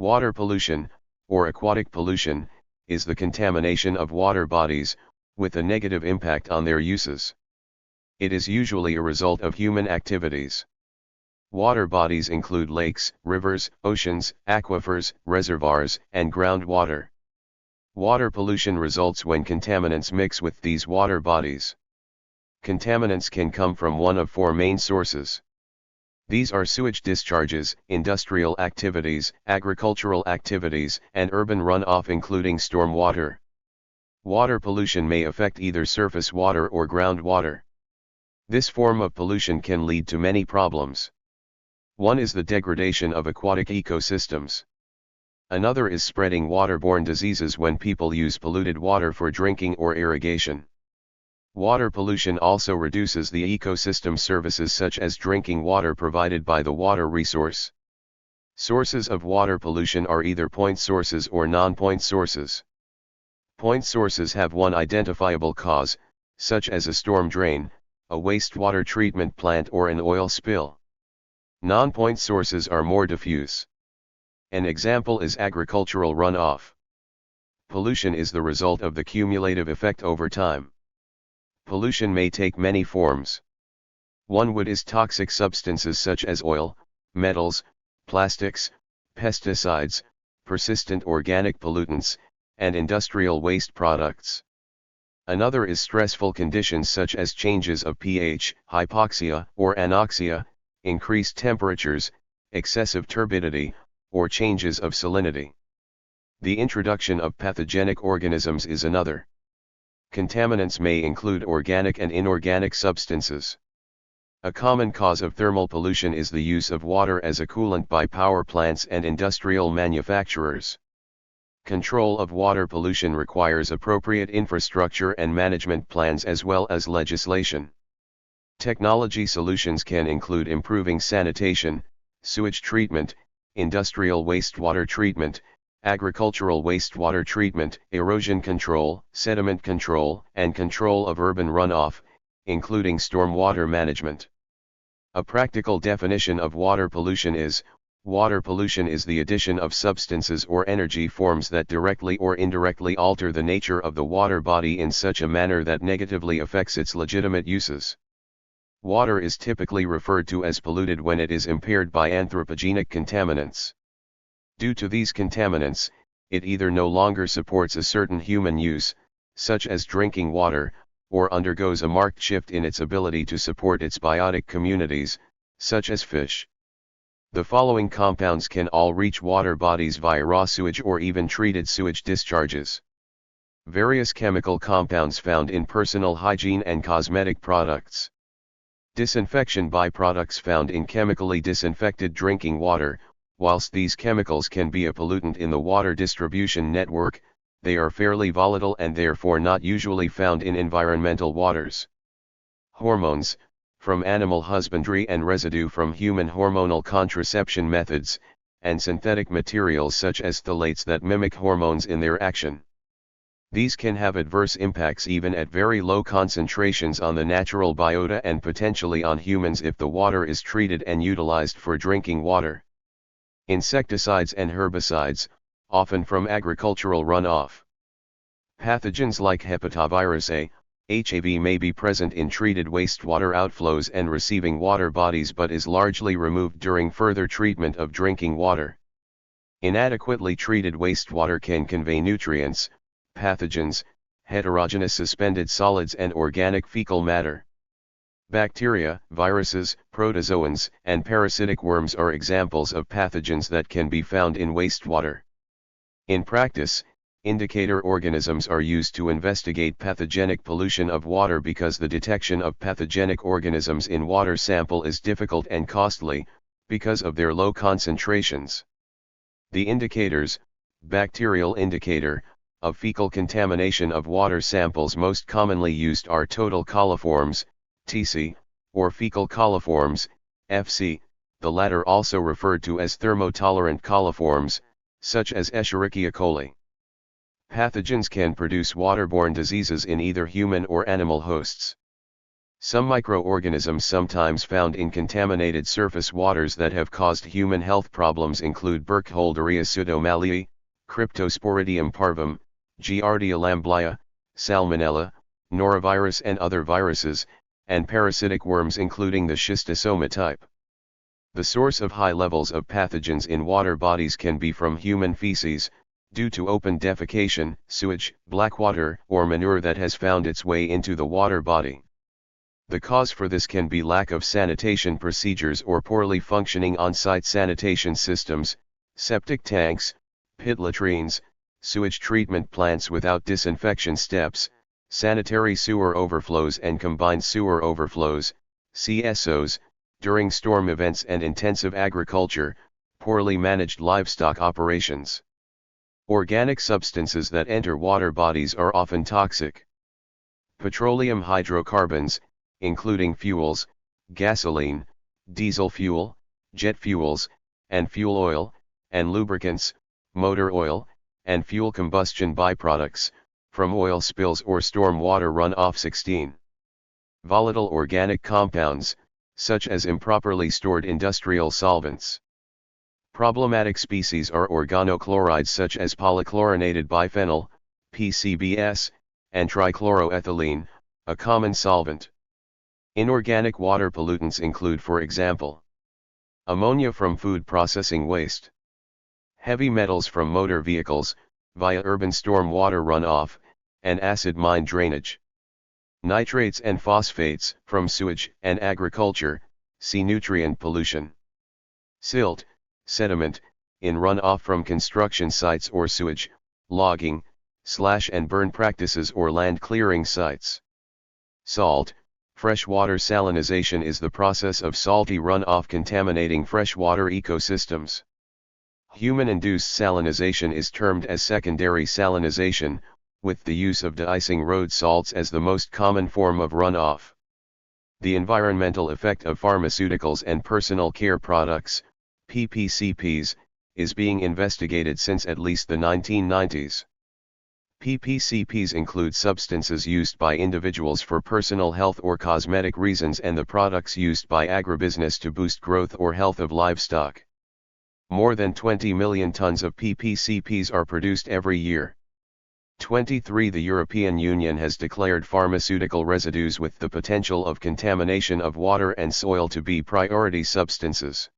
Water pollution, or aquatic pollution, is the contamination of water bodies, with a negative impact on their uses. It is usually a result of human activities. Water bodies include lakes, rivers, oceans, aquifers, reservoirs, and groundwater. Water pollution results when contaminants mix with these water bodies. Contaminants can come from one of four main sources. These are sewage discharges, industrial activities, agricultural activities, and urban runoff including storm water. Water pollution may affect either surface water or groundwater. This form of pollution can lead to many problems. One is the degradation of aquatic ecosystems. Another is spreading water-borne diseases when people use polluted water for drinking or irrigation. Water pollution also reduces the ecosystem services such as drinking water provided by the water resource. Sources of water pollution are either point sources or non-point sources. Point sources have one identifiable cause, such as a storm drain, a wastewater treatment plant or an oil spill. Non-point sources are more diffuse. An example is agricultural runoff. Pollution is the result of the cumulative effect over time. Pollution may take many forms. One wood is toxic substances such as oil, metals, plastics, pesticides, persistent organic pollutants, and industrial waste products. Another is stressful conditions such as changes of pH, hypoxia or anoxia, increased temperatures, excessive turbidity, or changes of salinity. The introduction of pathogenic organisms is another. Contaminants may include organic and inorganic substances. A common cause of thermal pollution is the use of water as a coolant by power plants and industrial manufacturers. Control of water pollution requires appropriate infrastructure and management plans as well as legislation. Technology solutions can include improving sanitation, sewage treatment, industrial wastewater treatment, agricultural wastewater treatment, erosion control, sediment control, and control of urban runoff, including stormwater management. A practical definition of water pollution is, water pollution is the addition of substances or energy forms that directly or indirectly alter the nature of the water body in such a manner that negatively affects its legitimate uses. Water is typically referred to as polluted when it is impaired by anthropogenic contaminants. Due to these contaminants, it either no longer supports a certain human use, such as drinking water, or undergoes a marked shift in its ability to support its biotic communities, such as fish. The following compounds can all reach water bodies via raw sewage or even treated sewage discharges. Various chemical compounds found in personal hygiene and cosmetic products. Disinfection byproducts found in chemically disinfected drinking water. Whilst these chemicals can be a pollutant in the water distribution network, they are fairly volatile and therefore not usually found in environmental waters. Hormones, from animal husbandry and residue from human hormonal contraception methods, and synthetic materials such as phthalates that mimic hormones in their action. These can have adverse impacts even at very low concentrations on the natural biota and potentially on humans if the water is treated and utilized for drinking water. Insecticides and herbicides, often from agricultural runoff. Pathogens like hepatovirus A, HAV may be present in treated wastewater outflows and receiving water bodies but is largely removed during further treatment of drinking water. Inadequately treated wastewater can convey nutrients, pathogens, heterogeneous suspended solids and organic fecal matter. Bacteria, viruses, protozoans, and parasitic worms are examples of pathogens that can be found in wastewater. In practice, indicator organisms are used to investigate pathogenic pollution of water because the detection of pathogenic organisms in water sample is difficult and costly, because of their low concentrations. The indicators, bacterial indicator, of fecal contamination of water samples most commonly used are total coliforms, TC, or fecal coliforms, FC, the latter also referred to as thermotolerant coliforms, such as Escherichia coli. Pathogens can produce waterborne diseases in either human or animal hosts. Some microorganisms sometimes found in contaminated surface waters that have caused human health problems include Burkholderia pseudomallei, Cryptosporidium parvum, Giardia lamblia, Salmonella, norovirus and other viruses, and parasitic worms including the schistosoma type. The source of high levels of pathogens in water bodies can be from human feces, due to open defecation, sewage, black water, or manure that has found its way into the water body. The cause for this can be lack of sanitation procedures or poorly functioning on-site sanitation systems, septic tanks, pit latrines, sewage treatment plants without disinfection steps, sanitary sewer overflows and combined sewer overflows, CSOs, during storm events and intensive agriculture, poorly managed livestock operations. Organic substances that enter water bodies are often toxic. Petroleum hydrocarbons, including fuels, gasoline, diesel fuel, jet fuels, and fuel oil, and lubricants, motor oil, and fuel combustion byproducts, from oil spills or storm water runoff. 16. Volatile organic compounds, such as improperly stored industrial solvents. Problematic species are organochlorides such as polychlorinated biphenyl, PCBs, and trichloroethylene, a common solvent. Inorganic water pollutants include, for example, ammonia from food processing waste, heavy metals from motor vehicles, via urban storm water runoff, and acid mine drainage, nitrates and phosphates from sewage and agriculture, see nutrient pollution, silt, sediment, in runoff from construction sites or sewage, logging, slash and burn practices or land clearing sites. Salt. Freshwater salinization is the process of salty runoff contaminating freshwater ecosystems. Human-induced salinization is termed as secondary salinization, with the use of de-icing road salts as the most common form of runoff. The environmental effect of pharmaceuticals and personal care products, PPCPs, is being investigated since at least the 1990s. PPCPs include substances used by individuals for personal health or cosmetic reasons and the products used by agribusiness to boost growth or health of livestock. More than 20 million tons of PPCPs are produced every year. 23. The European Union has declared pharmaceutical residues with the potential of contamination of water and soil to be priority substances.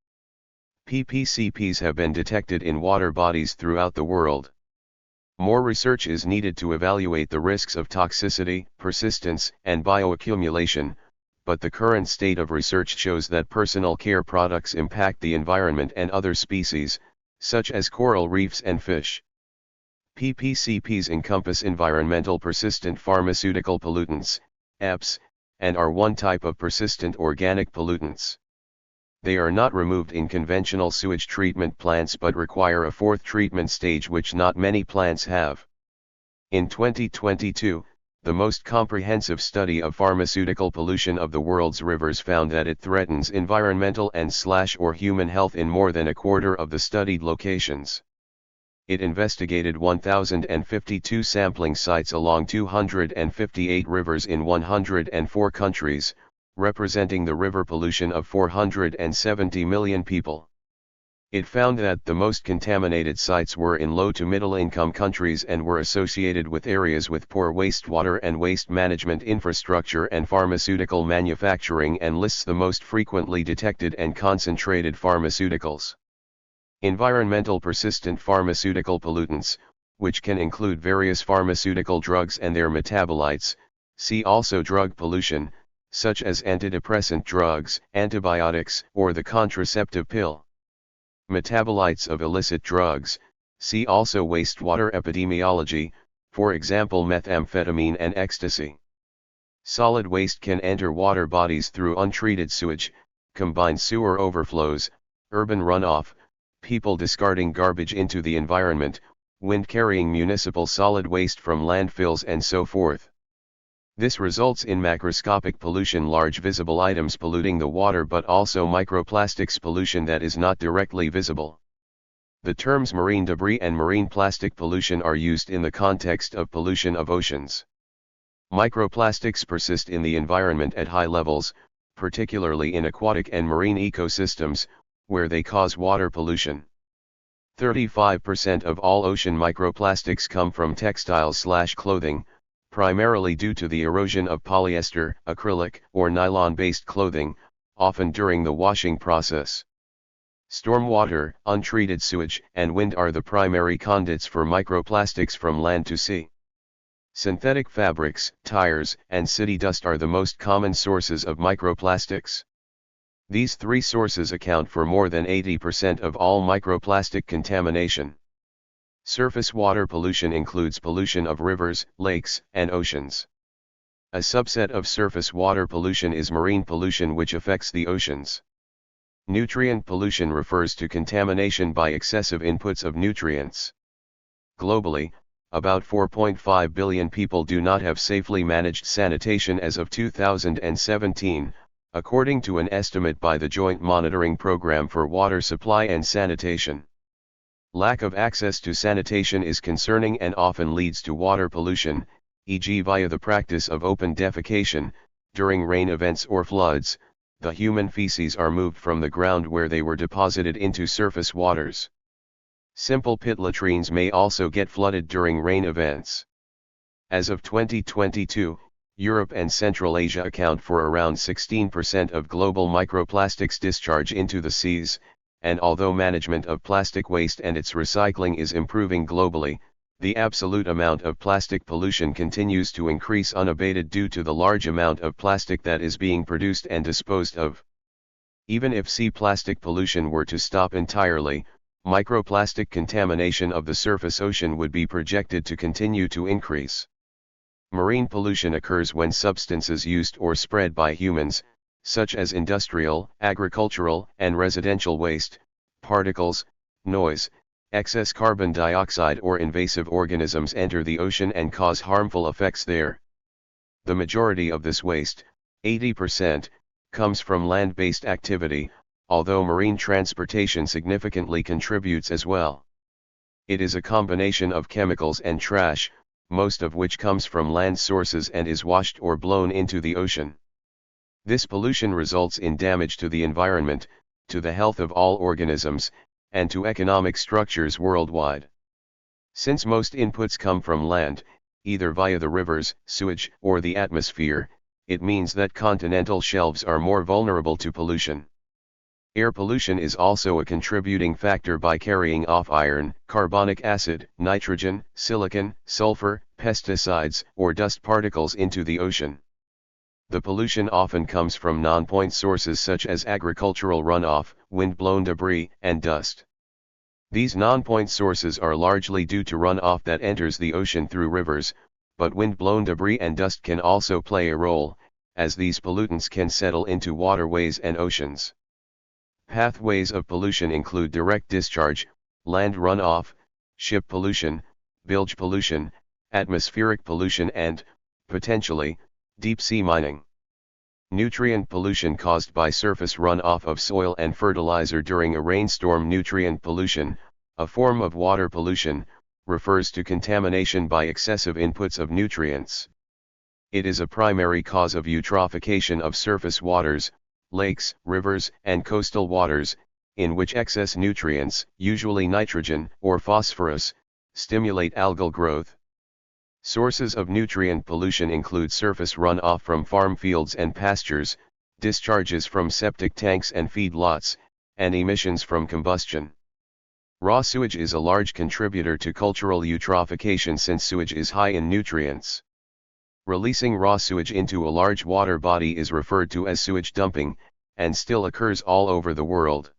PPCPs have been detected in water bodies throughout the world. More research is needed to evaluate the risks of toxicity, persistence, and bioaccumulation, but the current state of research shows that personal care products impact the environment and other species, such as coral reefs and fish. PPCPs encompass environmental persistent pharmaceutical pollutants, EPS, and are one type of persistent organic pollutants. They are not removed in conventional sewage treatment plants but require a fourth treatment stage which not many plants have. In 2022, the most comprehensive study of pharmaceutical pollution of the world's rivers found that it threatens environmental and/or human health in more than a quarter of the studied locations. It investigated 1,052 sampling sites along 258 rivers in 104 countries, representing the river pollution of 470 million people. It found that the most contaminated sites were in low to middle income countries and were associated with areas with poor wastewater and waste management infrastructure and pharmaceutical manufacturing, and lists the most frequently detected and concentrated pharmaceuticals. Environmental persistent pharmaceutical pollutants, which can include various pharmaceutical drugs and their metabolites, see also drug pollution, such as antidepressant drugs, antibiotics, or the contraceptive pill. Metabolites of illicit drugs, see also wastewater epidemiology, for example methamphetamine and ecstasy. Solid waste can enter water bodies through untreated sewage, combined sewer overflows, urban runoff, people discarding garbage into the environment, wind carrying municipal solid waste from landfills and so forth. This results in macroscopic pollution, large visible items polluting the water, but also microplastics pollution that is not directly visible. The terms marine debris and marine plastic pollution are used in the context of pollution of oceans. Microplastics persist in the environment at high levels, particularly in aquatic and marine ecosystems, where they cause water pollution. 35% of all ocean microplastics come from textiles/clothing, primarily due to the erosion of polyester, acrylic, or nylon-based clothing, often during the washing process. Stormwater, untreated sewage, and wind are the primary conduits for microplastics from land to sea. Synthetic fabrics, tires, and city dust are the most common sources of microplastics. These three sources account for more than 80% of all microplastic contamination. Surface water pollution includes pollution of rivers, lakes, and oceans. A subset of surface water pollution is marine pollution, which affects the oceans. Nutrient pollution refers to contamination by excessive inputs of nutrients. Globally, about 4.5 billion people do not have safely managed sanitation as of 2017, according to an estimate by the Joint Monitoring Program for Water Supply and Sanitation. Lack of access to sanitation is concerning and often leads to water pollution, e.g. via the practice of open defecation. During rain events or floods, the human feces are moved from the ground where they were deposited into surface waters. Simple pit latrines may also get flooded during rain events. As of 2022, Europe and Central Asia account for around 16% of global microplastics discharge into the seas, and although management of plastic waste and its recycling is improving globally, the absolute amount of plastic pollution continues to increase unabated due to the large amount of plastic that is being produced and disposed of. Even if sea plastic pollution were to stop entirely, microplastic contamination of the surface ocean would be projected to continue to increase. Marine pollution occurs when substances used or spread by humans, such as industrial, agricultural, and residential waste, particles, noise, excess carbon dioxide or invasive organisms enter the ocean and cause harmful effects there. The majority of this waste, 80%, comes from land-based activity, although marine transportation significantly contributes as well. It is a combination of chemicals and trash, most of which comes from land sources and is washed or blown into the ocean. This pollution results in damage to the environment, to the health of all organisms, and to economic structures worldwide. Since most inputs come from land, either via the rivers, sewage, or the atmosphere, it means that continental shelves are more vulnerable to pollution. Air pollution is also a contributing factor by carrying off iron, carbonic acid, nitrogen, silicon, sulfur, pesticides, or dust particles into the ocean. The pollution often comes from non-point sources such as agricultural runoff, wind-blown debris, and dust. These non-point sources are largely due to runoff that enters the ocean through rivers, but wind-blown debris and dust can also play a role, as these pollutants can settle into waterways and oceans. Pathways of pollution include direct discharge, land runoff, ship pollution, bilge pollution, atmospheric pollution and, potentially, deep-sea mining. Nutrient pollution caused by surface runoff of soil and fertilizer during a rainstorm. Nutrient pollution, a form of water pollution, refers to contamination by excessive inputs of nutrients. It is a primary cause of eutrophication of surface waters, lakes, rivers, and coastal waters, in which excess nutrients, usually nitrogen or phosphorus, stimulate algal growth. Sources of nutrient pollution include surface runoff from farm fields and pastures, discharges from septic tanks and feedlots, and emissions from combustion. Raw sewage is a large contributor to cultural eutrophication since sewage is high in nutrients. Releasing raw sewage into a large water body is referred to as sewage dumping, and still occurs all over the world.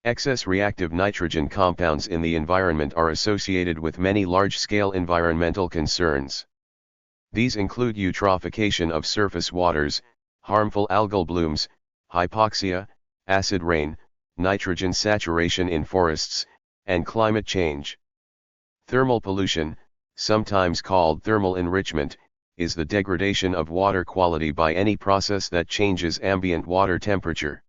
Excess reactive nitrogen compounds in the environment are associated with many large-scale environmental concerns. These include eutrophication of surface waters, harmful algal blooms, hypoxia, acid rain, nitrogen saturation in forests, and climate change. Thermal pollution, sometimes called thermal enrichment, is the degradation of water quality by any process that changes ambient water temperature.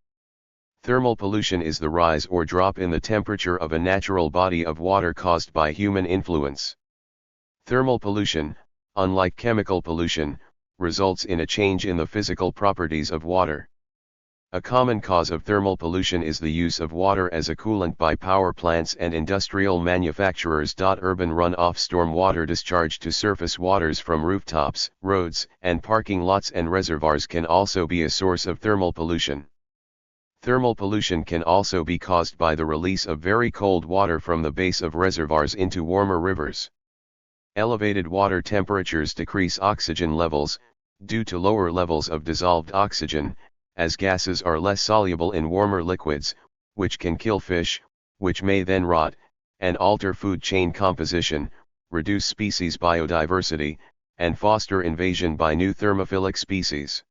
Thermal pollution is the rise or drop in the temperature of a natural body of water caused by human influence. Thermal pollution, unlike chemical pollution, results in a change in the physical properties of water. A common cause of thermal pollution is the use of water as a coolant by power plants and industrial manufacturers. Urban runoff stormwater discharge to surface waters from rooftops, roads, and parking lots and reservoirs can also be a source of thermal pollution. Thermal pollution can also be caused by the release of very cold water from the base of reservoirs into warmer rivers. Elevated water temperatures decrease oxygen levels, due to lower levels of dissolved oxygen, as gases are less soluble in warmer liquids, which can kill fish, which may then rot, and alter food chain composition, reduce species biodiversity, and foster invasion by new thermophilic species.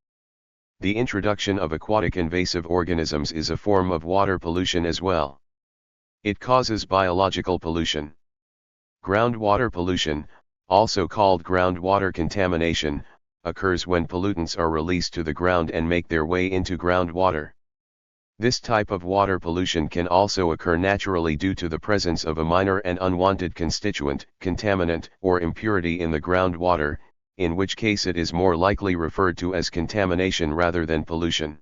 The introduction of aquatic invasive organisms is a form of water pollution as well. It causes biological pollution. Groundwater pollution, also called groundwater contamination, occurs when pollutants are released to the ground and make their way into groundwater. This type of water pollution can also occur naturally due to the presence of a minor and unwanted constituent, contaminant, or impurity in the groundwater, in which case it is more likely referred to as contamination rather than pollution.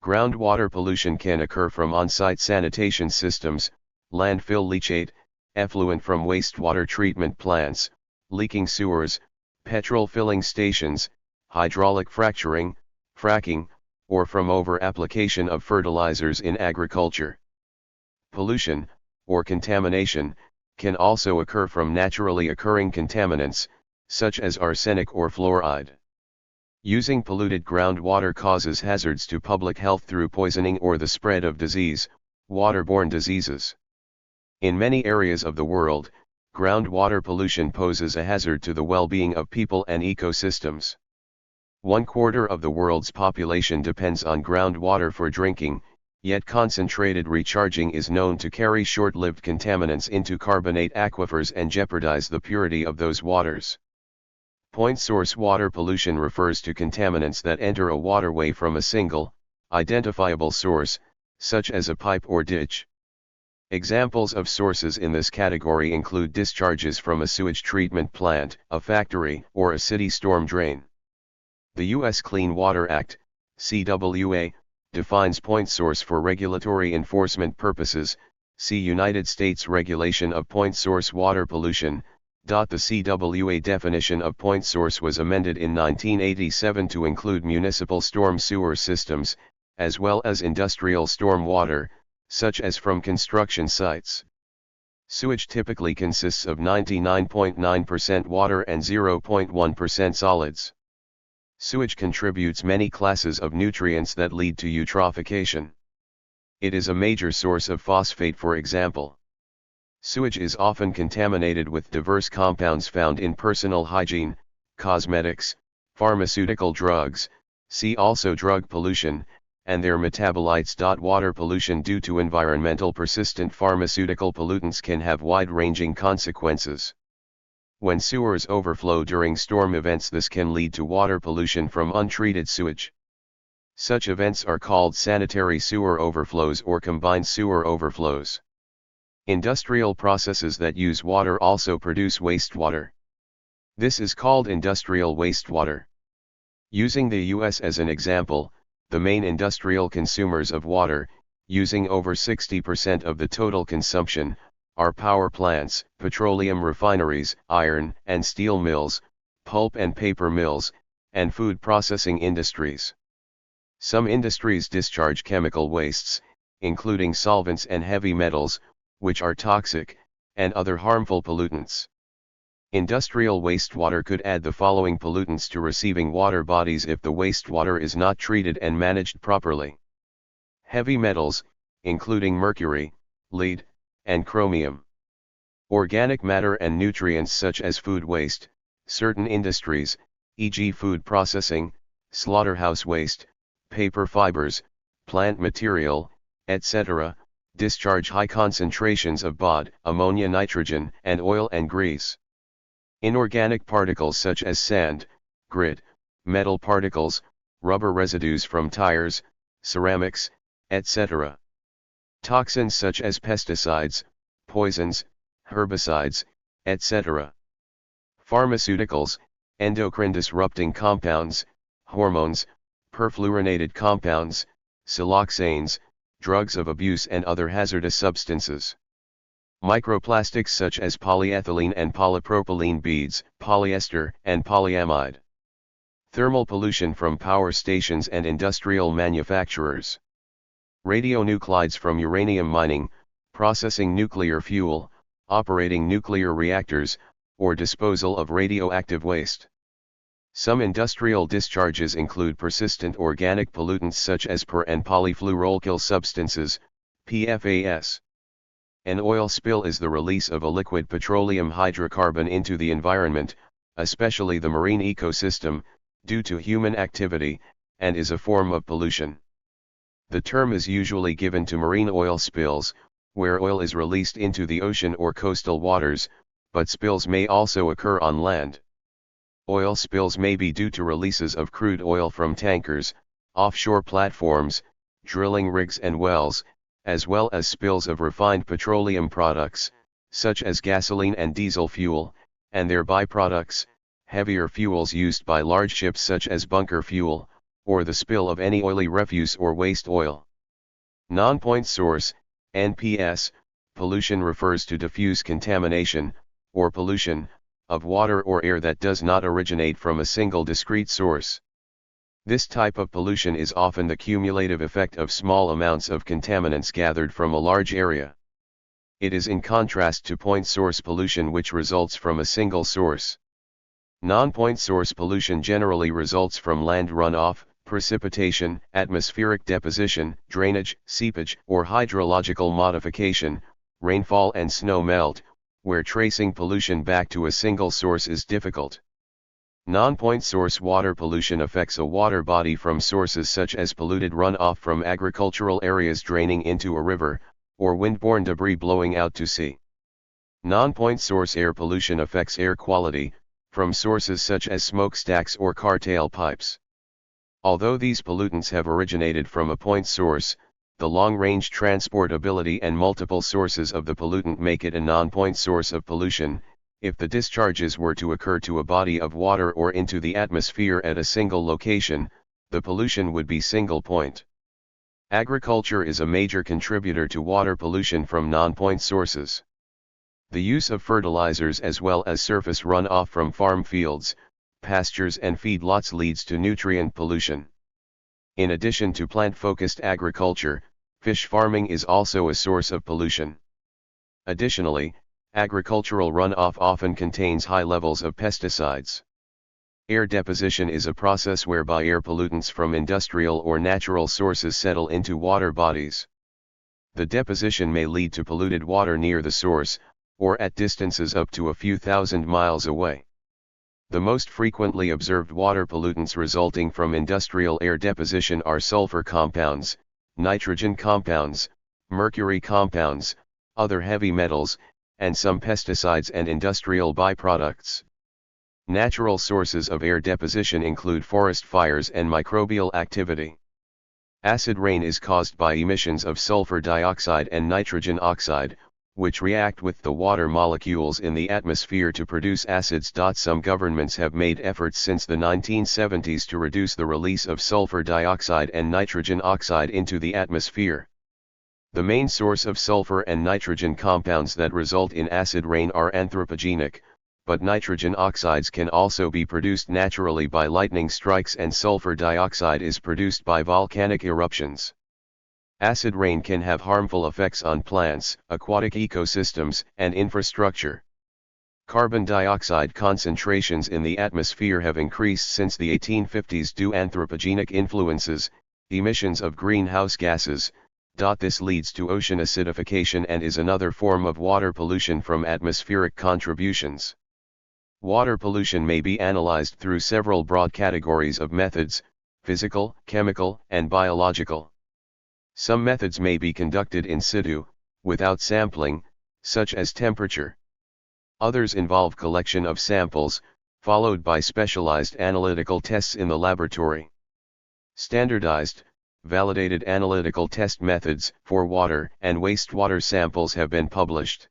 Groundwater pollution can occur from on-site sanitation systems, landfill leachate, effluent from wastewater treatment plants, leaking sewers, petrol filling stations, hydraulic fracturing, fracking, or from over-application of fertilizers in agriculture. Pollution, or contamination, can also occur from naturally occurring contaminants, such as arsenic or fluoride. Using polluted groundwater causes hazards to public health through poisoning or the spread of disease, water-borne diseases. In many areas of the world, groundwater pollution poses a hazard to the well-being of people and ecosystems. 1/4 of the world's population depends on groundwater for drinking, yet concentrated recharging is known to carry short-lived contaminants into carbonate aquifers and jeopardize the purity of those waters. Point source water pollution refers to contaminants that enter a waterway from a single, identifiable source, such as a pipe or ditch. Examples of sources in this category include discharges from a sewage treatment plant, a factory, or a city storm drain. The U.S. Clean Water Act, CWA, defines point source for regulatory enforcement purposes. See United States Regulation of Point Source Water Pollution. The CWA definition of point source was amended in 1987 to include municipal storm sewer systems, as well as industrial storm water, such as from construction sites. Sewage typically consists of 99.9% water and 0.1% solids. Sewage contributes many classes of nutrients that lead to eutrophication. It is a major source of phosphate, for example. Sewage is often contaminated with diverse compounds found in personal hygiene, cosmetics, pharmaceutical drugs, see also drug pollution, and their metabolites. Water pollution due to environmental persistent pharmaceutical pollutants can have wide-ranging consequences. When sewers overflow during storm events, this can lead to water pollution from untreated sewage. Such events are called sanitary sewer overflows or combined sewer overflows. Industrial processes that use water also produce wastewater. This is called industrial wastewater. Using the U.S. as an example, the main industrial consumers of water, using over 60% of the total consumption, are power plants, petroleum refineries, iron and steel mills, pulp and paper mills, and food processing industries. Some industries discharge chemical wastes, including solvents and heavy metals, which are toxic, and other harmful pollutants. Industrial wastewater could add the following pollutants to receiving water bodies if the wastewater is not treated and managed properly. Heavy metals, including mercury, lead, and chromium. Organic matter and nutrients such as food waste, certain industries, e.g. food processing, slaughterhouse waste, paper fibers, plant material, etc., discharge high concentrations of BOD, ammonia, nitrogen, and oil and grease. Inorganic particles such as sand, grit, metal particles, rubber residues from tires, ceramics, etc. Toxins such as pesticides, poisons, herbicides, etc. Pharmaceuticals, endocrine disrupting compounds, hormones, perfluorinated compounds, siloxanes, drugs of abuse and other hazardous substances. Microplastics such as polyethylene and polypropylene beads, polyester and polyamide. Thermal pollution from power stations and industrial manufacturers. Radionuclides from uranium mining, processing nuclear fuel, operating nuclear reactors, or disposal of radioactive waste. Some industrial discharges include persistent organic pollutants such as per- and polyfluoroalkyl substances, PFAS. An oil spill is the release of a liquid petroleum hydrocarbon into the environment, especially the marine ecosystem, due to human activity, and is a form of pollution. The term is usually given to marine oil spills, where oil is released into the ocean or coastal waters, but spills may also occur on land. Oil spills may be due to releases of crude oil from tankers, offshore platforms, drilling rigs and wells, as well as spills of refined petroleum products, such as gasoline and diesel fuel, and their byproducts, heavier fuels used by large ships such as bunker fuel, or the spill of any oily refuse or waste oil. Non-point source, NPS, pollution refers to diffuse contamination, or pollution, of water or air that does not originate from a single discrete source. This type of pollution is often the cumulative effect of small amounts of contaminants gathered from a large area. It is in contrast to point source pollution, which results from a single source. Non-point source pollution generally results from land runoff, precipitation, atmospheric deposition, drainage, seepage, or hydrological modification, rainfall and snow melt, where tracing pollution back to a single source is difficult. Non-point source water pollution affects a water body from sources such as polluted runoff from agricultural areas draining into a river, or windborne debris blowing out to sea. Non-point source air pollution affects air quality, from sources such as smokestacks or car tailpipes. Although these pollutants have originated from a point source, the long-range transportability and multiple sources of the pollutant make it a non-point source of pollution. If the discharges were to occur to a body of water or into the atmosphere at a single location, the pollution would be single point. Agriculture is a major contributor to water pollution from non-point sources. The use of fertilizers as well as surface runoff from farm fields, pastures and feedlots leads to nutrient pollution. In addition to plant-focused agriculture, fish farming is also a source of pollution. Additionally, agricultural runoff often contains high levels of pesticides. Air deposition is a process whereby air pollutants from industrial or natural sources settle into water bodies. The deposition may lead to polluted water near the source, or at distances up to a few thousand miles away. The most frequently observed water pollutants resulting from industrial air deposition are sulfur compounds, nitrogen compounds, mercury compounds, other heavy metals, and some pesticides and industrial byproducts. Natural sources of air deposition include forest fires and microbial activity. Acid rain is caused by emissions of sulfur dioxide and nitrogen oxide, which react with the water molecules in the atmosphere to produce acids. Some governments have made efforts since the 1970s to reduce the release of sulfur dioxide and nitrogen oxide into the atmosphere. The main source of sulfur and nitrogen compounds that result in acid rain are anthropogenic, but nitrogen oxides can also be produced naturally by lightning strikes, and sulfur dioxide is produced by volcanic eruptions. Acid rain can have harmful effects on plants, aquatic ecosystems, and infrastructure. Carbon dioxide concentrations in the atmosphere have increased since the 1850s due to anthropogenic influences, emissions of greenhouse gases. This leads to ocean acidification and is another form of water pollution from atmospheric contributions. Water pollution may be analyzed through several broad categories of methods: physical, chemical, and biological. Some methods may be conducted in situ, without sampling, such as temperature. Others involve collection of samples, followed by specialized analytical tests in the laboratory. Standardized, validated analytical test methods for water and wastewater samples have been published.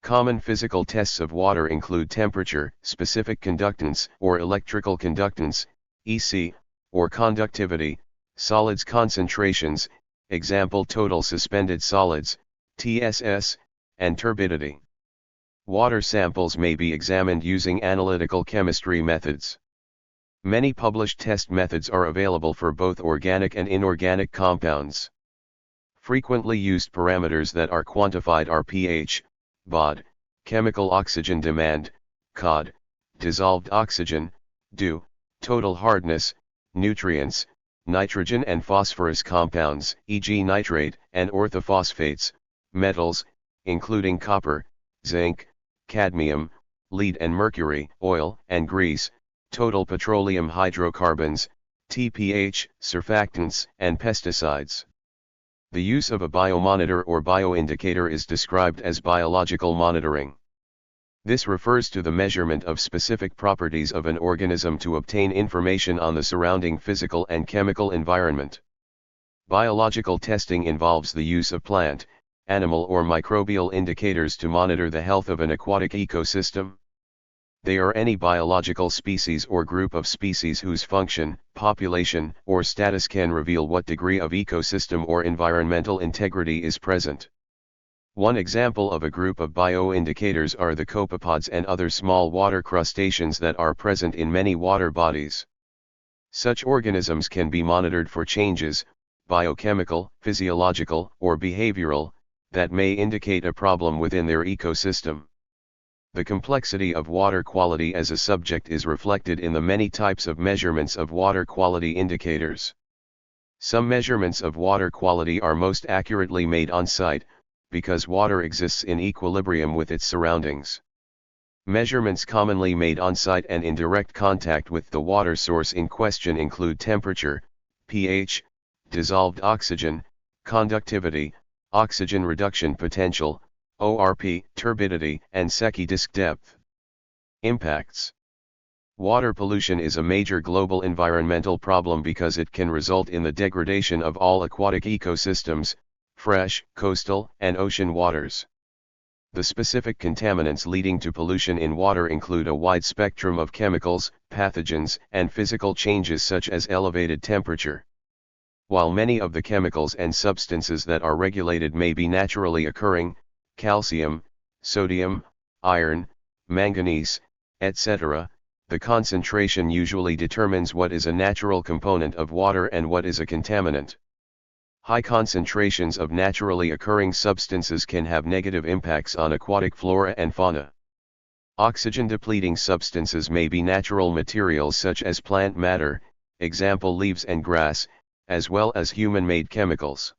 Common physical tests of water include temperature, specific conductance or electrical conductance, EC, or conductivity, solids concentrations, example total suspended solids, TSS, and turbidity. Water samples may be examined using analytical chemistry methods. Many published test methods are available for both organic and inorganic compounds. Frequently used parameters that are quantified are pH, BOD, chemical oxygen demand, COD, dissolved oxygen, DO, total hardness, nutrients, nitrogen and phosphorus compounds, e.g. nitrate and orthophosphates, metals, including copper, zinc, cadmium, lead and mercury, oil and grease, total petroleum hydrocarbons, TPH, surfactants, and pesticides. The use of a biomonitor or bioindicator is described as biological monitoring. This refers to the measurement of specific properties of an organism to obtain information on the surrounding physical and chemical environment. Biological testing involves the use of plant, animal or microbial indicators to monitor the health of an aquatic ecosystem. They are any biological species or group of species whose function, population, or status can reveal what degree of ecosystem or environmental integrity is present. One example of a group of bioindicators are the copepods and other small water crustaceans that are present in many water bodies. Such organisms can be monitored for changes, biochemical, physiological, or behavioral, that may indicate a problem within their ecosystem. The complexity of water quality as a subject is reflected in the many types of measurements of water quality indicators. Some measurements of water quality are most accurately made on site, because water exists in equilibrium with its surroundings. Measurements commonly made on site and in direct contact with the water source in question include temperature, pH, dissolved oxygen, conductivity, oxygen reduction potential, ORP, turbidity, and Secchi disk depth. Impacts. Water pollution is a major global environmental problem because it can result in the degradation of all aquatic ecosystems, fresh, coastal, and ocean waters. The specific contaminants leading to pollution in water include a wide spectrum of chemicals, pathogens, and physical changes such as elevated temperature. While many of the chemicals and substances that are regulated may be naturally occurring, calcium, sodium, iron, manganese, etc., the concentration usually determines what is a natural component of water and what is a contaminant. High concentrations of naturally occurring substances can have negative impacts on aquatic flora and fauna. Oxygen-depleting substances may be natural materials such as plant matter, example leaves and grass, as well as human-made chemicals.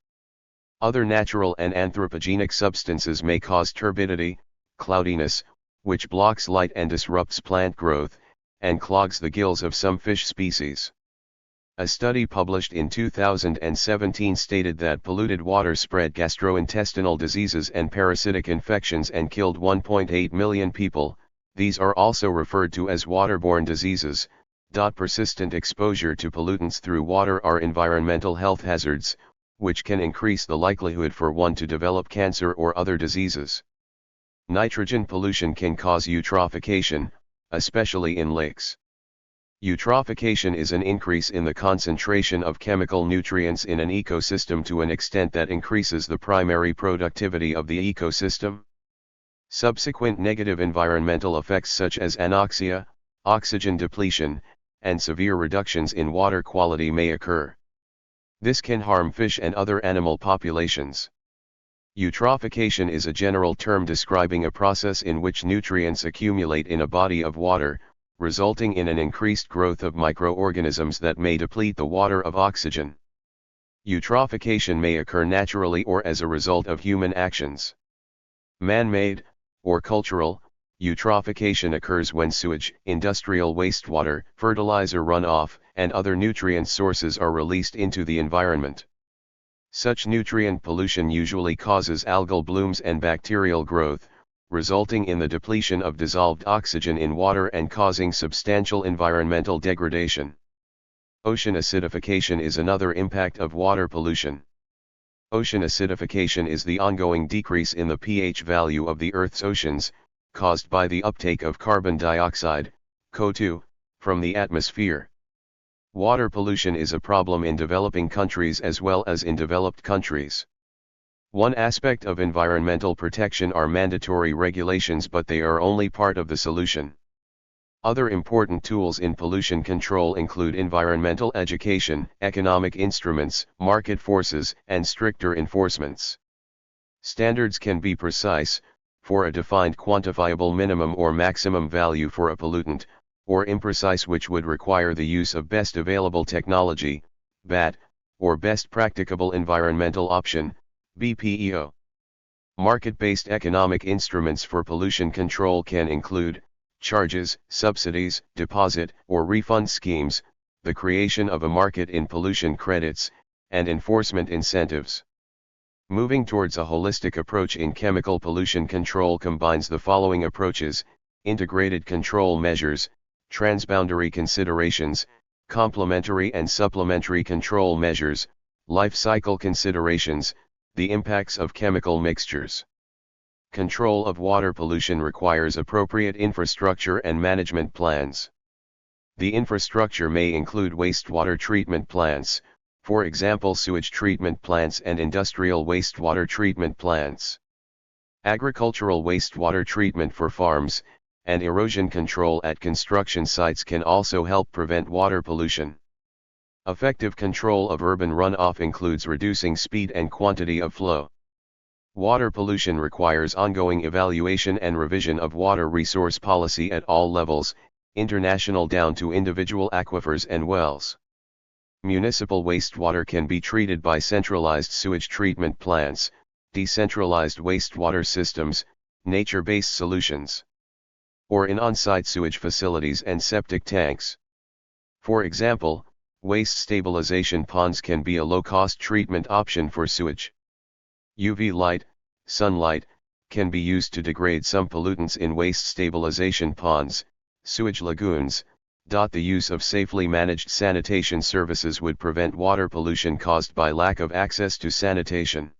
Other natural and anthropogenic substances may cause turbidity, cloudiness, which blocks light and disrupts plant growth, and clogs the gills of some fish species. A study published in 2017 stated that polluted water spread gastrointestinal diseases and parasitic infections and killed 1.8 million people. These are also referred to as waterborne diseases. Persistent exposure to pollutants through water are environmental health hazards, which can increase the likelihood for one to develop cancer or other diseases. Nitrogen pollution can cause eutrophication, especially in lakes. Eutrophication is an increase in the concentration of chemical nutrients in an ecosystem to an extent that increases the primary productivity of the ecosystem. Subsequent negative environmental effects such as anoxia, oxygen depletion, and severe reductions in water quality may occur. This can harm fish and other animal populations. Eutrophication is a general term describing a process in which nutrients accumulate in a body of water, resulting in an increased growth of microorganisms that may deplete the water of oxygen. Eutrophication may occur naturally or as a result of human actions. Man-made, or cultural, eutrophication occurs when sewage, industrial wastewater, fertilizer runoff, and other nutrient sources are released into the environment. Such nutrient pollution usually causes algal blooms and bacterial growth, resulting in the depletion of dissolved oxygen in water and causing substantial environmental degradation. Ocean acidification is another impact of water pollution. Ocean acidification is the ongoing decrease in the pH value of the Earth's oceans, caused by the uptake of carbon dioxide, CO2, from the atmosphere. Water pollution is a problem in developing countries as well as in developed countries. One aspect of environmental protection are mandatory regulations, but they are only part of the solution. Other important tools in pollution control include environmental education, economic instruments, market forces, and stricter enforcements. Standards can be precise, for a defined quantifiable minimum or maximum value for a pollutant, or imprecise, which would require the use of best available technology, BAT, or best practicable environmental option, BPEO. Market-based economic instruments for pollution control can include charges, subsidies, deposit or refund schemes, the creation of a market in pollution credits, and enforcement incentives. Moving towards a holistic approach in chemical pollution control combines the following approaches: integrated control measures, transboundary considerations, complementary and supplementary control measures, life cycle considerations, the impacts of chemical mixtures. Control of water pollution requires appropriate infrastructure and management plans. The infrastructure may include wastewater treatment plants, for example sewage treatment plants and industrial wastewater treatment plants. Agricultural wastewater treatment for farms, and erosion control at construction sites can also help prevent water pollution. Effective control of urban runoff includes reducing speed and quantity of flow. Water pollution requires ongoing evaluation and revision of water resource policy at all levels, international down to individual aquifers and wells. Municipal wastewater can be treated by centralized sewage treatment plants, decentralized wastewater systems, nature-based solutions, or in on-site sewage facilities and septic tanks. For example, waste stabilization ponds can be a low-cost treatment option for sewage. UV light, sunlight, can be used to degrade some pollutants in waste stabilization ponds, sewage lagoons. The use of safely managed sanitation services would prevent water pollution caused by lack of access to sanitation.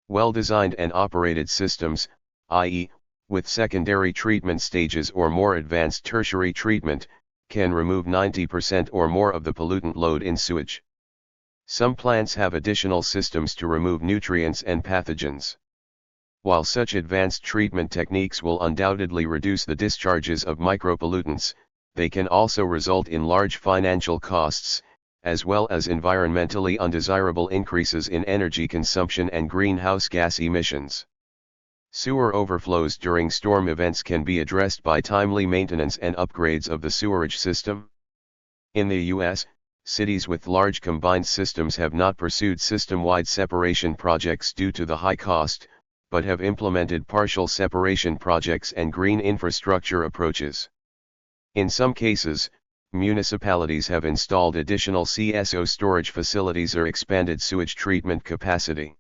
Well-designed and operated systems, i.e., with secondary treatment stages or more advanced tertiary treatment, can remove 90% or more of the pollutant load in sewage. Some plants have additional systems to remove nutrients and pathogens. While such advanced treatment techniques will undoubtedly reduce the discharges of micropollutants, they can also result in large financial costs, as well as environmentally undesirable increases in energy consumption and greenhouse gas emissions. Sewer overflows during storm events can be addressed by timely maintenance and upgrades of the sewerage system. In the U.S., cities with large combined systems have not pursued system-wide separation projects due to the high cost, but have implemented partial separation projects and green infrastructure approaches. In some cases, municipalities have installed additional CSO storage facilities or expanded sewage treatment capacity.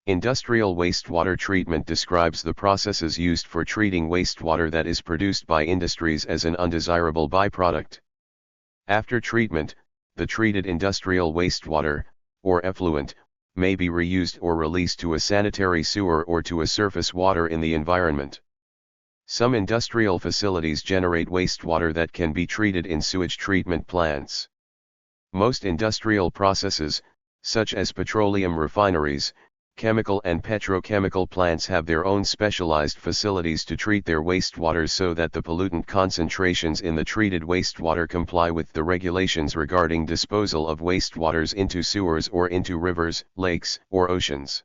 Industrial wastewater treatment describes the processes used for treating wastewater that is produced by industries as an undesirable byproduct. After treatment, the treated industrial wastewater, or effluent, may be reused or released to a sanitary sewer or to a surface water in the environment. Some industrial facilities generate wastewater that can be treated in sewage treatment plants. Most industrial processes, such as petroleum refineries, chemical and petrochemical plants, have their own specialized facilities to treat their wastewaters so that the pollutant concentrations in the treated wastewater comply with the regulations regarding disposal of wastewaters into sewers or into rivers, lakes, or oceans.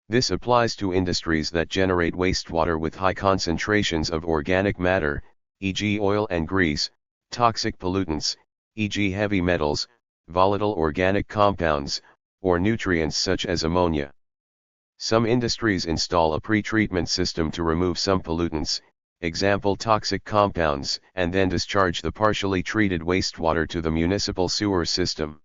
This applies to industries that generate wastewater with high concentrations of organic matter, e.g. oil and grease, toxic pollutants, e.g. heavy metals, volatile organic compounds, or nutrients such as ammonia. Some industries install a pre-treatment system to remove some pollutants, example toxic compounds, and then discharge the partially treated wastewater to the municipal sewer system.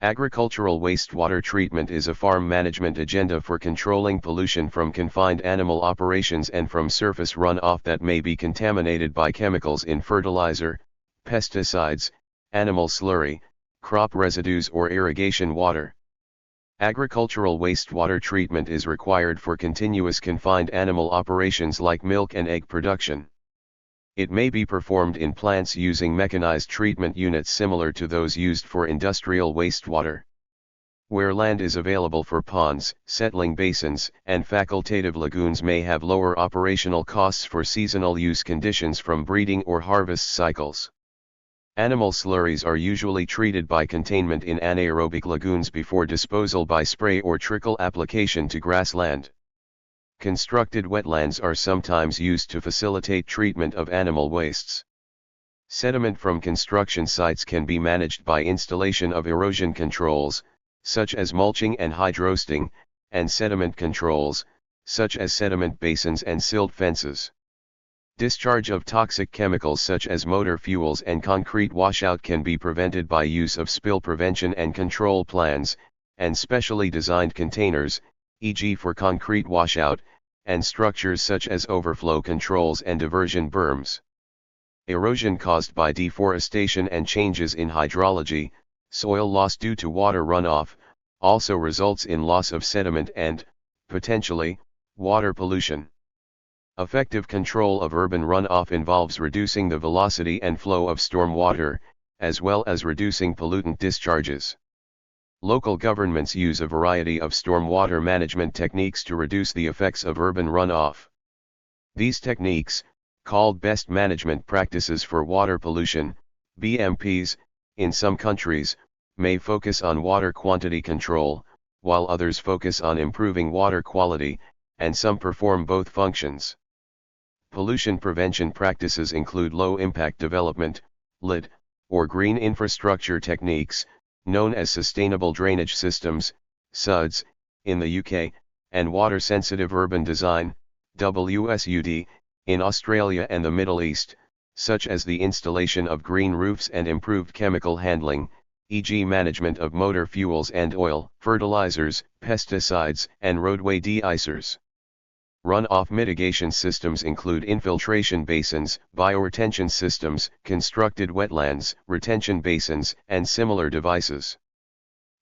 Agricultural wastewater treatment is a farm management agenda for controlling pollution from confined animal operations and from surface runoff that may be contaminated by chemicals in fertilizer, pesticides, animal slurry, crop residues or irrigation water. Agricultural wastewater treatment is required for continuous confined animal operations like milk and egg production. It may be performed in plants using mechanized treatment units similar to those used for industrial wastewater. Where land is available for ponds, settling basins, and facultative lagoons may have lower operational costs for seasonal use conditions from breeding or harvest cycles. Animal slurries are usually treated by containment in anaerobic lagoons before disposal by spray or trickle application to grassland. Constructed wetlands are sometimes used to facilitate treatment of animal wastes. Sediment from construction sites can be managed by installation of erosion controls, such as mulching and hydroseeding, and sediment controls, such as sediment basins and silt fences. Discharge of toxic chemicals such as motor fuels and concrete washout can be prevented by use of spill prevention and control plans, and specially designed containers, e.g. for concrete washout, and structures such as overflow controls and diversion berms. Erosion caused by deforestation and changes in hydrology, soil loss due to water runoff, also results in loss of sediment and, potentially, water pollution. Effective control of urban runoff involves reducing the velocity and flow of stormwater, as well as reducing pollutant discharges. Local governments use a variety of stormwater management techniques to reduce the effects of urban runoff. These techniques, called best management practices for water pollution, BMPs, in some countries, may focus on water quantity control, while others focus on improving water quality, and some perform both functions. Pollution prevention practices include low-impact development, LID, or green infrastructure techniques, known as sustainable drainage systems, SUDS, in the UK, and water-sensitive urban design, WSUD, in Australia and the Middle East, such as the installation of green roofs and improved chemical handling, e.g. management of motor fuels and oil, fertilizers, pesticides, and roadway de-icers. Runoff mitigation systems include infiltration basins, bioretention systems, constructed wetlands, retention basins, and similar devices.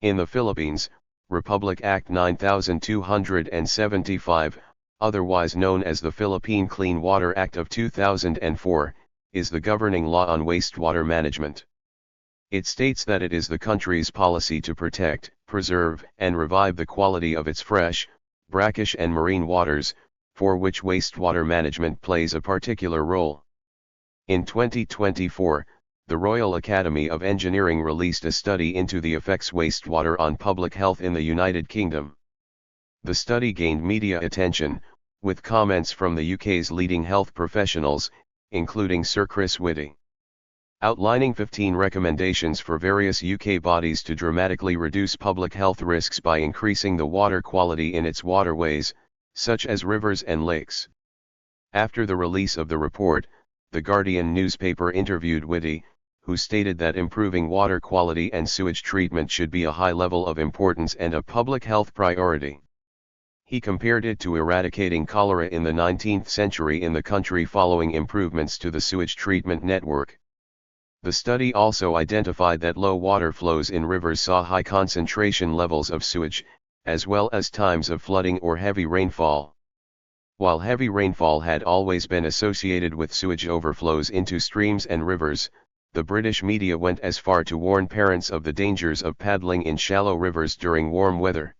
In the Philippines, Republic Act 9275, otherwise known as the Philippine Clean Water Act of 2004, is the governing law on wastewater management. It states that it is the country's policy to protect, preserve, and revive the quality of its fresh, brackish and marine waters, for which wastewater management plays a particular role. In 2024, the Royal Academy of Engineering released a study into the effects wastewater on public health in the United Kingdom. The study gained media attention, with comments from the UK's leading health professionals, including Sir Chris Whitty, outlining 15 recommendations for various UK bodies to dramatically reduce public health risks by increasing the water quality in its waterways, such as rivers and lakes. After the release of the report, The Guardian newspaper interviewed Whitty, who stated that improving water quality and sewage treatment should be a high level of importance and a public health priority. He compared it to eradicating cholera in the 19th century in the country following improvements to the sewage treatment network. The study also identified that low water flows in rivers saw high concentration levels of sewage, as well as times of flooding or heavy rainfall. While heavy rainfall had always been associated with sewage overflows into streams and rivers, the British media went as far to warn parents of the dangers of paddling in shallow rivers during warm weather.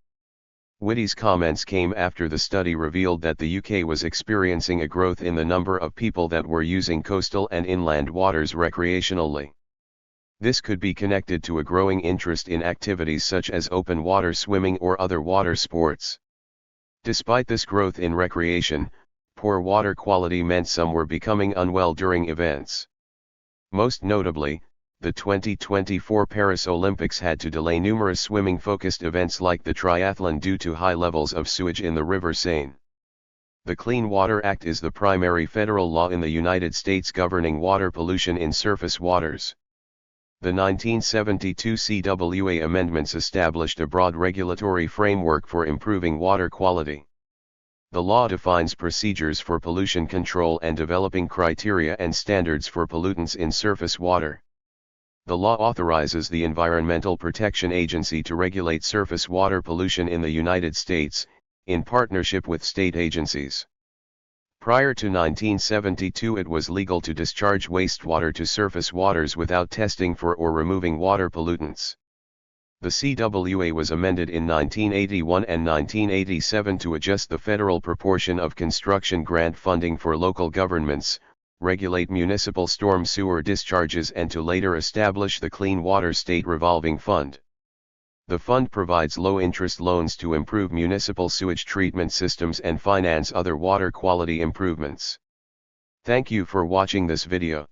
Whitty's comments came after the study revealed that the UK was experiencing a growth in the number of people that were using coastal and inland waters recreationally. This could be connected to a growing interest in activities such as open water swimming or other water sports. Despite this growth in recreation, poor water quality meant some were becoming unwell during events. Most notably, the 2024 Paris Olympics had to delay numerous swimming-focused events like the triathlon due to high levels of sewage in the River Seine. The Clean Water Act is the primary federal law in the United States governing water pollution in surface waters. The 1972 CWA amendments established a broad regulatory framework for improving water quality. The law defines procedures for pollution control and developing criteria and standards for pollutants in surface water. The law authorizes the Environmental Protection Agency to regulate surface water pollution in the United States, in partnership with state agencies. Prior to 1972, it was legal to discharge wastewater to surface waters without testing for or removing water pollutants. The CWA was amended in 1981 and 1987 to adjust the federal proportion of construction grant funding for local governments, regulate municipal storm sewer discharges, and to later establish the Clean Water State Revolving Fund. The fund provides low-interest loans to improve municipal sewage treatment systems and finance other water quality improvements. Thank you for watching this video.